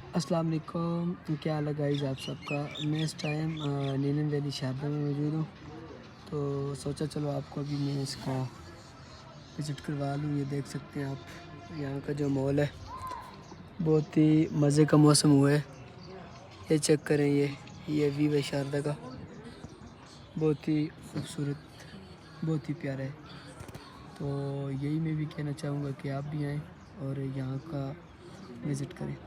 अस्सलाम वालेकुम, क्या हाल है गाइस आप सबका। मैं इस टाइम नीलम वैली शारदा में मौजूद हूँ, तो सोचा चलो आपको भी मैं इसका विज़िट करवा लूँ। ये देख सकते हैं आप, यहाँ का जो मॉल है बहुत ही मज़े का मौसम हुआ है। ये चेक करें, ये व्यू है शारदा का, बहुत ही खूबसूरत, बहुत ही प्यारा है। तो यही मैं भी कहना चाहूँगा कि आप भी आएँ और यहाँ का विज़िट करें।